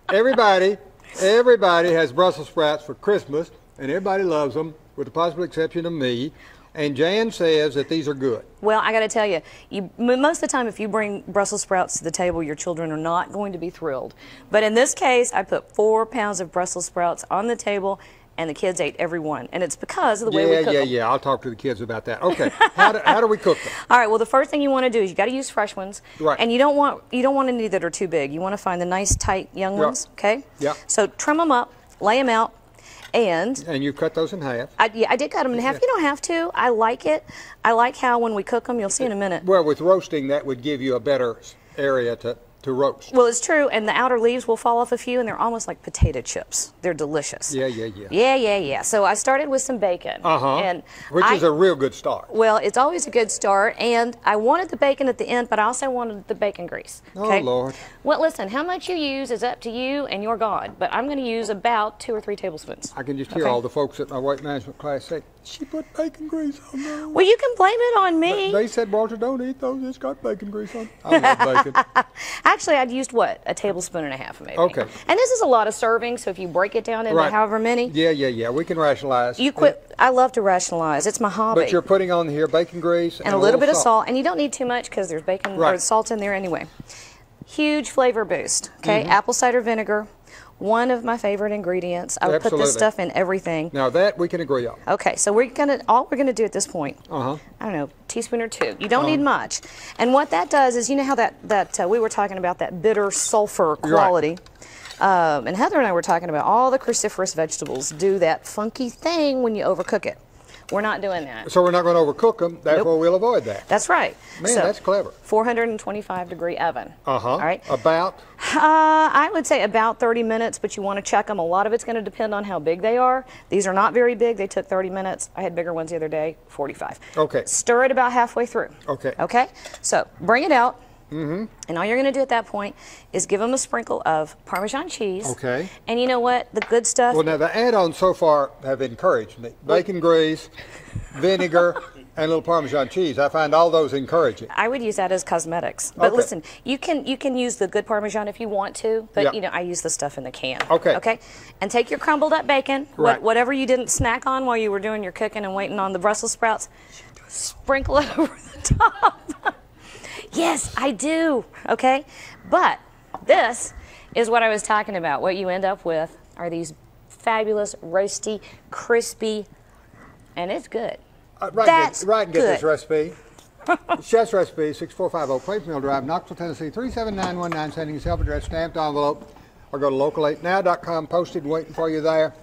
everybody has Brussels sprouts for Christmas, and everybody loves them, with the possible exception of me. And Jan says that these are good. Well, I got to tell you, most of the time if you bring Brussels sprouts to the table, your children are not going to be thrilled. But in this case, I put 4 pounds of Brussels sprouts on the table, and the kids ate every one. And it's because of the way we cook them. Yeah, I'll talk to the kids about that. Okay, how do we cook them? All right, well, the first thing you want to do is you got to use fresh ones. Right. And you don't want any that are too big. You want to find the nice, tight, young ones, okay? Yeah. So trim them up, lay them out. And you cut those in half. Yeah, I did cut them in half. You don't have to. I like it. I like how when we cook them, you'll see in a minute. Well, with roasting, that would give you a better area to roast. Well, it's true, and the outer leaves will fall off a few, and they're almost like potato chips. They're delicious. Yeah. So I started with some bacon. Which is a real good start. Well, it's always a good start, and I wanted the bacon at the end, but I also wanted the bacon grease. Okay? Oh, Lord. Well, listen, how much you use is up to you and your God, but I'm going to use about 2 or 3 tablespoons. I can just hear all the folks at my weight management class say, she put bacon grease on those. Well, you can blame it on me. They said, Walter, don't eat those. It's got bacon grease on. I love bacon. Actually, I'd used, what, a tablespoon and a half, maybe. Okay. And this is a lot of serving, so if you break it down into however many. Yeah. We can rationalize. You quit. I love to rationalize. It's my hobby. But you're putting on here bacon grease and a little bit of salt. And you don't need too much because there's bacon or salt in there anyway. Huge flavor boost. Okay. Apple cider vinegar. One of my favorite ingredients. I would put this stuff in everything. Now that we can agree on. Okay, so all we're gonna do at this point, I don't know, teaspoon or 2. You don't need much. And what that does is, you know how that we were talking about that bitter sulfur quality. And Heather and I were talking about all the cruciferous vegetables do that funky thing when you overcook it. We're not doing that. So we're not going to overcook them. Therefore, we'll avoid that. That's right. Man, that's clever. 425-degree oven. All right. About? I would say about 30 minutes, but you want to check them. A lot of it's going to depend on how big they are. These are not very big. They took 30 minutes. I had bigger ones the other day, 45. Okay. Stir it about halfway through. Okay. Okay? So bring it out. And all you're going to do at that point is give them a sprinkle of Parmesan cheese. Okay. And you know what? The good stuff. Well, now the add-ons so far have encouraged me. Bacon grease, vinegar, and a little Parmesan cheese. I find all those encouraging. I would use that as cosmetics. But listen, you can use the good Parmesan if you want to, but you know, I use the stuff in the can. Okay. Okay? And take your crumbled up bacon, whatever you didn't snack on while you were doing your cooking and waiting on the Brussels sprouts, sprinkle it over the top. Yes, I do, okay? But this is what I was talking about. What you end up with are these fabulous, roasty, crispy, and it's good. Get this recipe. Chef's recipe, 6450 Plains Mill Drive, Knoxville, Tennessee, 37919. Sending yourself address, stamped envelope, or go to local8now.com, posted, waiting for you there.